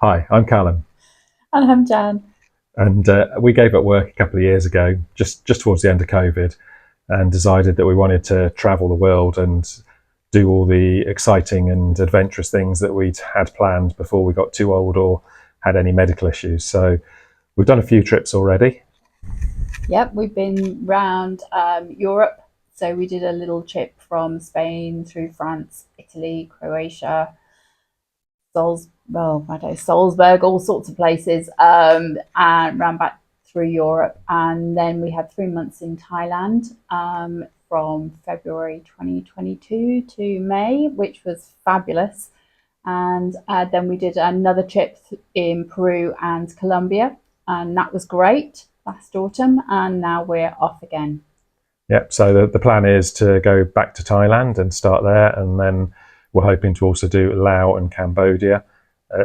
Hi, I'm Callum, And I'm Jan. and we gave up work a couple of years ago, just towards the end of COVID, and decided that we wanted to travel the world and do all the exciting and adventurous things that we'd had planned before we got too old or had any medical issues. So we've done a few trips already. Yep, we've been round Europe. So we did a little trip from Spain through France, Italy, Croatia, well, I don't know, Salzburg, all sorts of places, and ran back through Europe. And then we had 3 months in Thailand from February 2022 to May, which was fabulous. And then we did another trip in Peru and Colombia, and that was great last autumn. And now we're off again. Yep. So the plan is to go back to Thailand and start there, and then we're hoping to also do Laos and Cambodia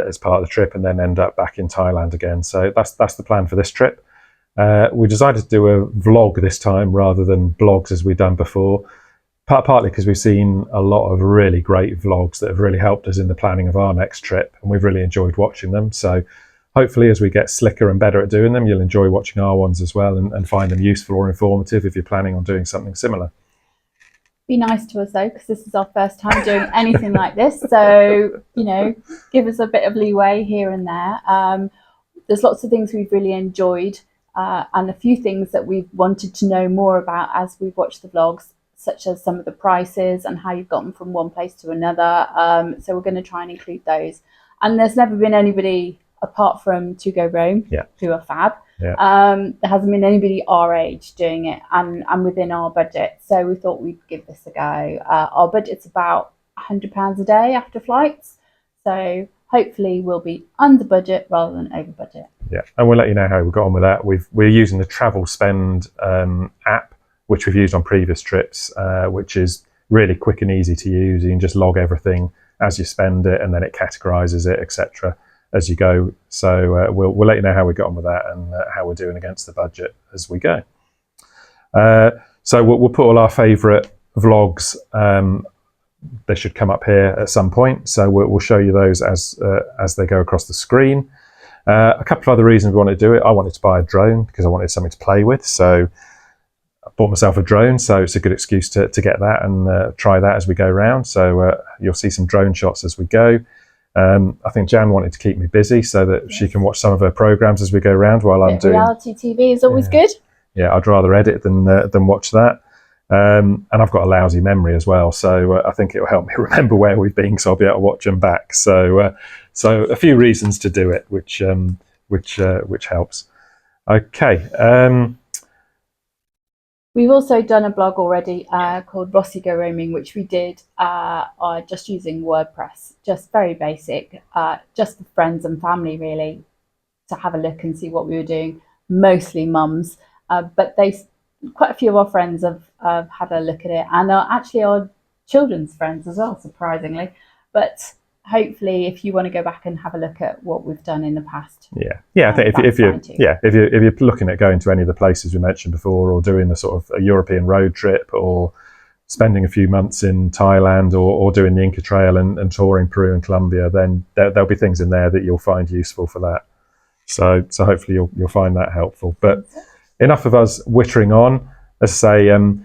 as part of the trip, and then end up back in Thailand again. So that's the plan for this trip. We decided to do a vlog this time rather than blogs as we've done before, partly because we've seen a lot of really great vlogs that have really helped us in the planning of our next trip, and we've really enjoyed watching them. So hopefully, as we get slicker and better at doing them, you'll enjoy watching our ones as well, and find them useful or informative if you're planning on doing something similar. Be nice to us though, because this is our first time doing anything like this. So, give us a bit of leeway here and there. There's lots of things we've really enjoyed, and a few things that we've wanted to know more about as we've watched the vlogs, such as some of the prices and how you've gotten from one place to another. So we're going to try and include those. And there's never been anybody apart from To Go Rome, Yeah. who are fab. Yeah. There hasn't been anybody our age doing it, and within our budget. So we thought we'd give this a go. Our budget's about £100 a day after flights. So hopefully we'll be under budget rather than over budget. Yeah, and we'll let you know how we got on with that. We're using the Travel Spend app, which we've used on previous trips, which is really quick and easy to use. You can just log everything as you spend it, and then it categorises it, etc., as you go. So we'll let you know how we got on with that, and how we're doing against the budget as we go. So we'll put all our favourite vlogs. They should come up here at some point. So we'll show you those as they go across the screen. A couple of other reasons we wanted to do it. I wanted to buy a drone because I wanted something to play with. So I bought myself a drone. So it's a good excuse to get that and try that as we go around. So you'll see some drone shots as we go. I think Jan wanted to keep me busy so that she can watch some of her programs as we go around while I'm doing reality TV is always good. Yeah, I'd rather edit than watch that. And I've got a lousy memory as well, so I think it'll help me remember where we've been, so I'll be able to watch them back. So a few reasons to do it, which helps. Okay. We've also done a blog already called Rossi Go Roaming, which we did just using WordPress, just very basic, just for friends and family really, to have a look and see what we were doing. Mostly mums, but quite a few of our friends have had a look at it, and are actually our children's friends as well, surprisingly. But hopefully, if you want to go back and have a look at what we've done in the past, I think if you're looking at going to any of the places we mentioned before, or doing the sort of a European road trip, or spending a few months in Thailand, or doing the Inca Trail and touring Peru and Colombia, then there'll be things in there that you'll find useful for that. So hopefully you'll find that helpful. But enough of us wittering on. As I say,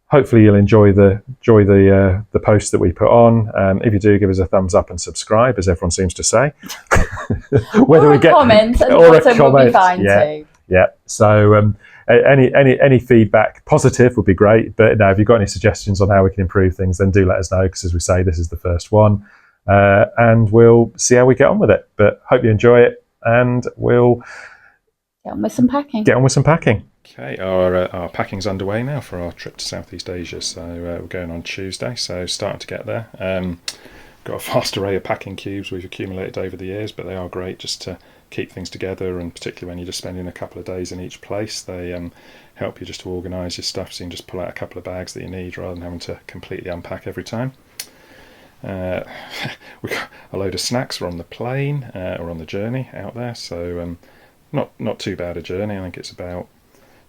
hopefully you'll enjoy the posts that we put on. If you do, give us a thumbs up and subscribe, as everyone seems to say. Whether we get comment, or a comment will be fine too. Yeah. So any feedback, positive, would be great. But now, if you've got any suggestions on how we can improve things, then do let us know, because as we say, this is the first one, and we'll see how we get on with it. But hope you enjoy it, and we'll get on with some packing. Okay, our packing's underway now for our trip to Southeast Asia. So we're going on Tuesday, so starting to get there. Got a vast array of packing cubes we've accumulated over the years, but they are great just to keep things together, and particularly when you're just spending a couple of days in each place, they help you just to organise your stuff, so you can just pull out a couple of bags that you need rather than having to completely unpack every time. We've got a load of snacks. We're on the plane or on the journey out there, so not too bad a journey. I think it's about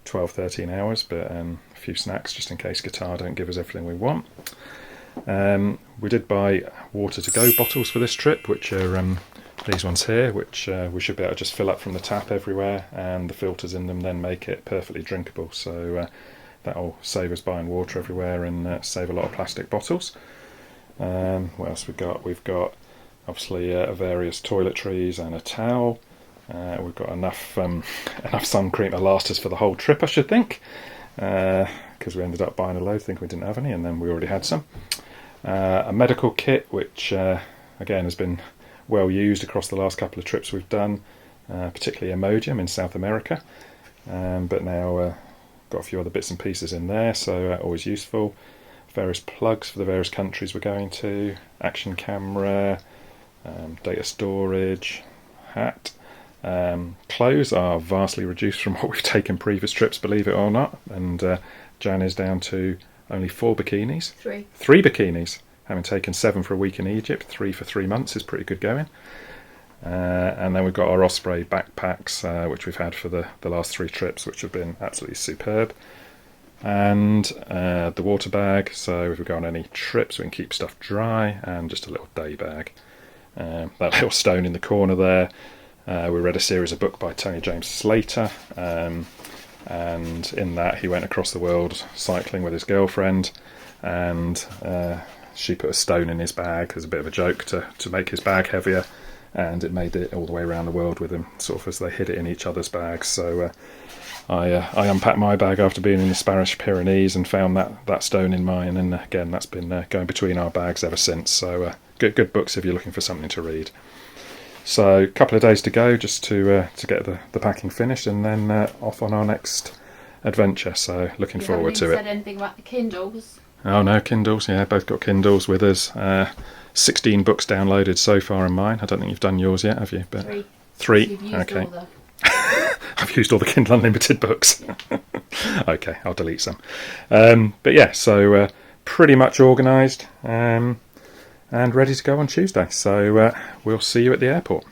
12-13 hours, but a few snacks just in case Qatar don't give us everything we want. We did buy water to go bottles for this trip, which are these ones here, which we should be able to just fill up from the tap everywhere, and the filters in them then make it perfectly drinkable. So that'll save us buying water everywhere and save a lot of plastic bottles. What else we got? We've got obviously various toiletries and a towel. We've got enough sun cream to last us for the whole trip, I should think, because we ended up buying a load thinking we didn't have any, and then we already had some. A medical kit, which again has been well used across the last couple of trips we've done, particularly Imodium in South America, but now got a few other bits and pieces in there, so always useful. Various plugs for the various countries we're going to, action camera, data storage, hat. Clothes are vastly reduced from what we've taken previous trips, believe it or not, and Jan is down to only 4 bikinis. 3 bikinis, having taken 7 for a week in Egypt. 3 for 3 months is pretty good going. And then we've got our Osprey backpacks, which we've had for the last 3 trips, which have been absolutely superb. And the water bag, so if we go on any trips we can keep stuff dry, and just a little day bag. That little stone in the corner there, we read a series of books by Tony James Slater, and in that he went across the world cycling with his girlfriend, and she put a stone in his bag as a bit of a joke to make his bag heavier, and it made it all the way around the world with him, sort of as they hid it in each other's bags. So I unpacked my bag after being in the Spanish Pyrenees and found that stone in mine, and again that's been going between our bags ever since. So good books if you're looking for something to read. So a couple of days to go just to get the packing finished, and then off on our next adventure. So looking forward to it. You haven't even said anything about the Kindles. Oh no, Kindles, yeah, both got Kindles with us. 16 books downloaded so far in mine. I don't think you've done yours yet, have you? But 3. You've used okay. All I've used all the Kindle Unlimited books. Okay, I'll delete some. But yeah, so pretty much organised and ready to go on Tuesday. So we'll see you at the airport.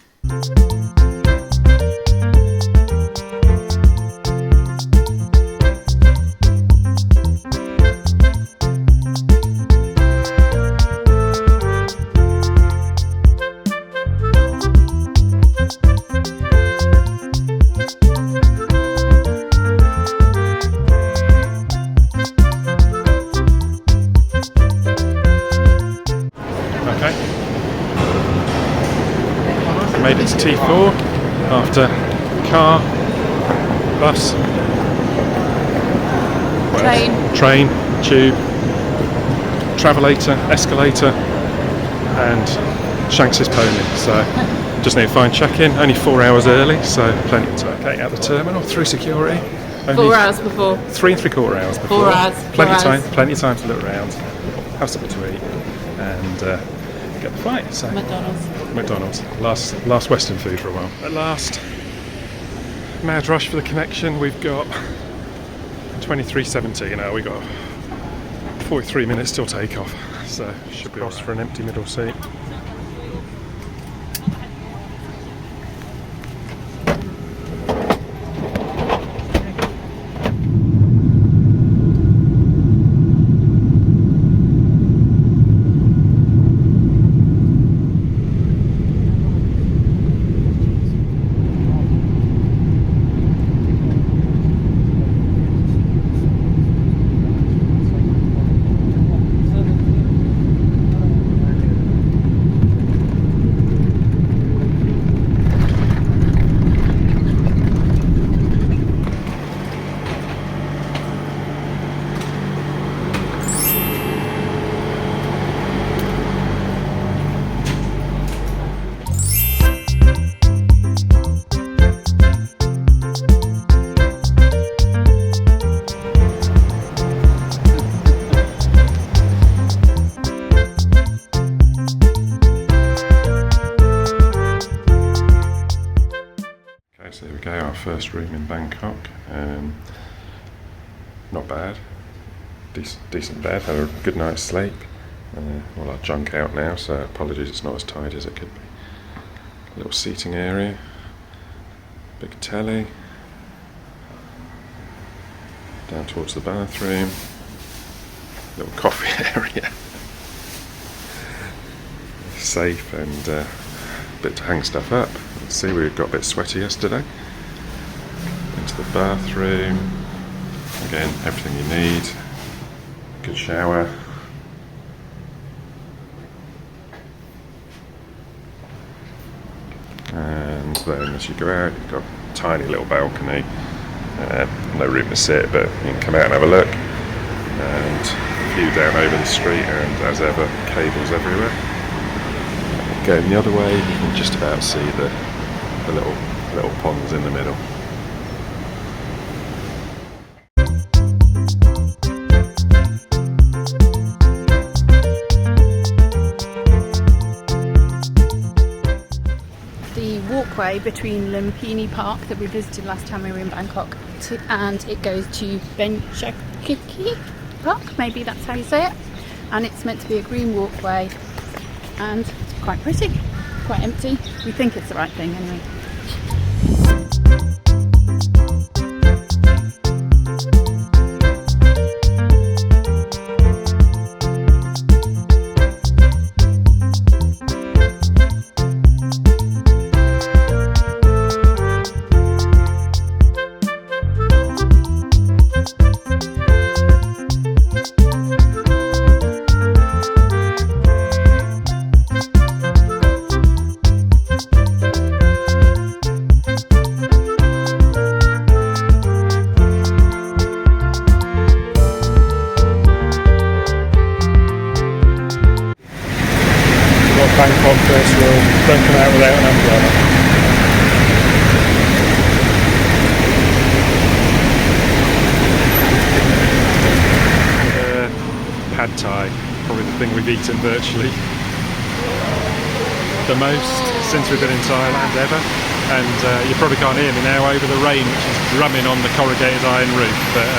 Made it to T4 after car, bus, train, tube, travelator, escalator, and Shanks's pony. So just need to find check-in. Only 4 hours early, so plenty of time. Okay, at the terminal through security. Only 4 hours before. 3 3/4 hours before. 4 hours. Plenty of time to look around, have something to eat, and get the flight. So McDonald's. Last Western food for a while. At last, mad rush for the connection. We've got 23:70. We've got 43 minutes till takeoff. So should be off for an empty middle seat. So there we go, our first room in Bangkok. Not bad, decent bed, had a good night's sleep. All our junk out now, so apologies it's not as tidy as it could be. Little seating area, big telly, down towards the bathroom, little coffee area, safe and bit to hang stuff up. Let's see, we got a bit sweaty yesterday. Into the bathroom. Again, everything you need. Good shower. And then as you go out, you've got a tiny little balcony. No room to sit, but you can come out and have a look. And view down over the street, and as ever, cables everywhere. Going the other way, you can just about see the little ponds in the middle. The walkway between Lumpini Park that we visited last time we were in Bangkok and it goes to Benchakiki Park, maybe that's how you say it, and it's meant to be a green walkway and it's quite pretty, quite empty. We think it's the right thing anyway. Bangkok first rule, don't come out without an umbrella. Pad Thai, probably the thing we've eaten virtually the most since we've been in Thailand ever. And you probably can't hear me now over the rain which is drumming on the corrugated iron roof, but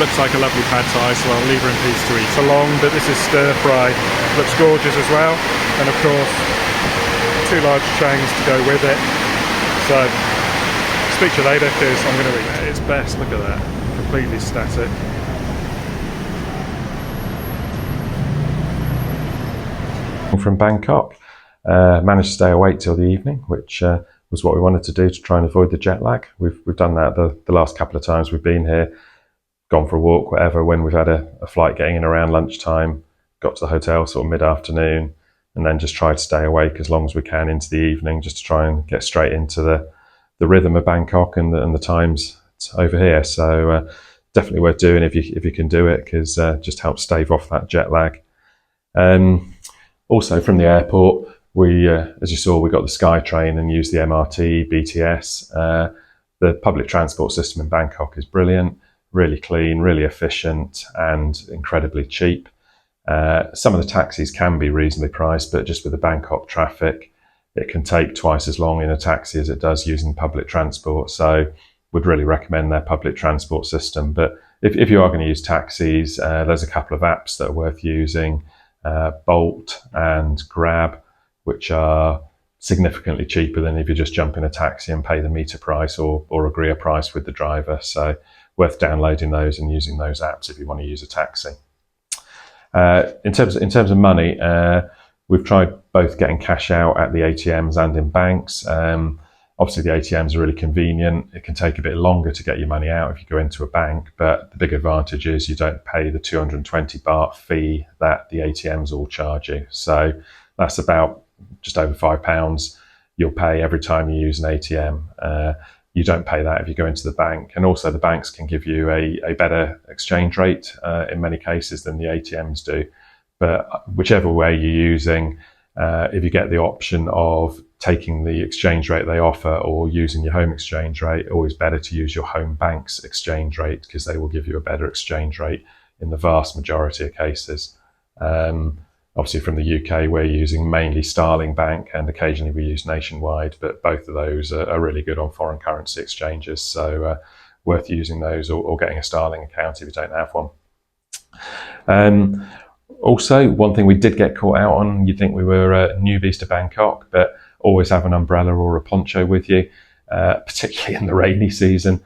looks like a lovely Pad Thai, so I'll leave her in peace to eat. It's long, but this is stir fry. Looks gorgeous as well, and of course 2 large changs to go with it. So speak to you later because I'm going to eat it. It's best. Look at that, completely static. From Bangkok, managed to stay awake till the evening, which was what we wanted to do to try and avoid the jet lag. We've done that the last couple of times we've been here, gone for a walk, whatever, when we've had a flight getting in around lunchtime, got to the hotel sort of mid-afternoon, and then just tried to stay awake as long as we can into the evening, just to try and get straight into the rhythm of Bangkok and the times over here. So definitely worth doing if you can do it, because just helps stave off that jet lag. Also from the airport, we, as you saw, we got the Sky Train and used the MRT, BTS. The public transport system in Bangkok is brilliant, really clean, really efficient, and incredibly cheap. Some of the taxis can be reasonably priced, but just with the Bangkok traffic, it can take twice as long in a taxi as it does using public transport. So would really recommend their public transport system. But if you are going to use taxis, there's a couple of apps that are worth using. Bolt and Grab, which are significantly cheaper than if you just jump in a taxi and pay the meter price or agree a price with the driver. So worth downloading those and using those apps if you want to use a taxi. In terms of money, we've tried both getting cash out at the ATMs and in banks. Obviously, the ATMs are really convenient. It can take a bit longer to get your money out if you go into a bank, but the big advantage is you don't pay the 220 baht fee that the ATMs all charge you. So that's about just over £5 you'll pay every time you use an ATM. You don't pay that if you go into the bank. And also the banks can give you a better exchange rate in many cases than the ATMs do. But whichever way you're using, if you get the option of taking the exchange rate they offer or using your home exchange rate, always better to use your home bank's exchange rate, because they will give you a better exchange rate in the vast majority of cases. Obviously from the UK, we're using mainly Starling Bank and occasionally we use Nationwide, but both of those are really good on foreign currency exchanges. So worth using those or getting a Starling account if you don't have one. Also, one thing we did get caught out on, you'd think we were newbies to Bangkok, but always have an umbrella or a poncho with you, particularly in the rainy season.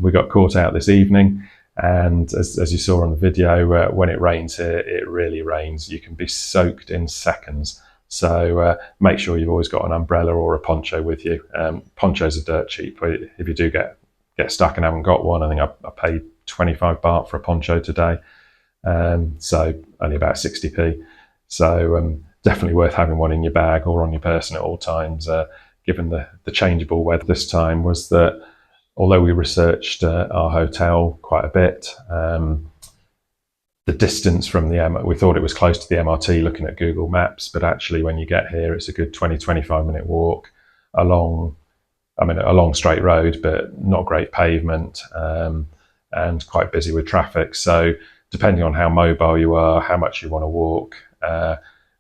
We got caught out this evening, and as you saw on the video, when it rains here, it really rains. You can be soaked in seconds. So make sure you've always got an umbrella or a poncho with you. Ponchos are dirt cheap. If you do get stuck and haven't got one, I think I paid 25 baht for a poncho today. So only about 60p. So definitely worth having one in your bag or on your person at all times, given the changeable weather this time. Was that although we researched our hotel quite a bit, the distance from we thought it was close to the MRT looking at Google Maps, but actually when you get here, it's a good 20-25 minute walk along, a long straight road, but not great pavement, and quite busy with traffic. So depending on how mobile you are, how much you want to walk,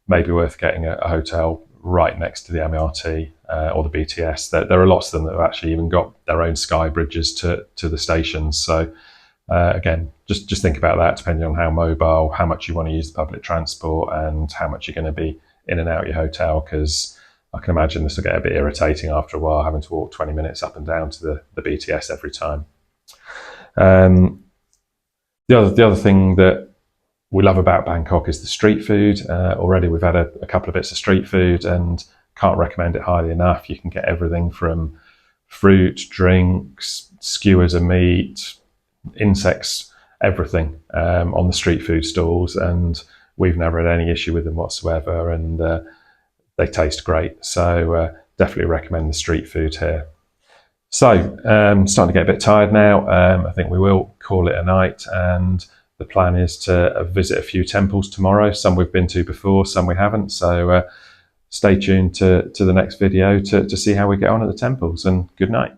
maybe worth getting a hotel right next to the MRT or the BTS. There are lots of them that have actually even got their own sky bridges to the stations. So again, just think about that, depending on how mobile, how much you want to use the public transport, and how much you're going to be in and out your hotel, because I can imagine this will get a bit irritating after a while, having to walk 20 minutes up and down to the BTS every time. The other thing that we love about Bangkok is the street food. Already we've had a couple of bits of street food and can't recommend it highly enough. You can get everything from fruit, drinks, skewers of meat, insects, everything on the street food stalls, and we've never had any issue with them whatsoever, and they taste great. So definitely recommend the street food here. So starting to get a bit tired now. I think we will call it a night, and the plan is to visit a few temples tomorrow. Some we've been to before, some we haven't. So stay tuned to the next video to see how we get on at the temples, and good night.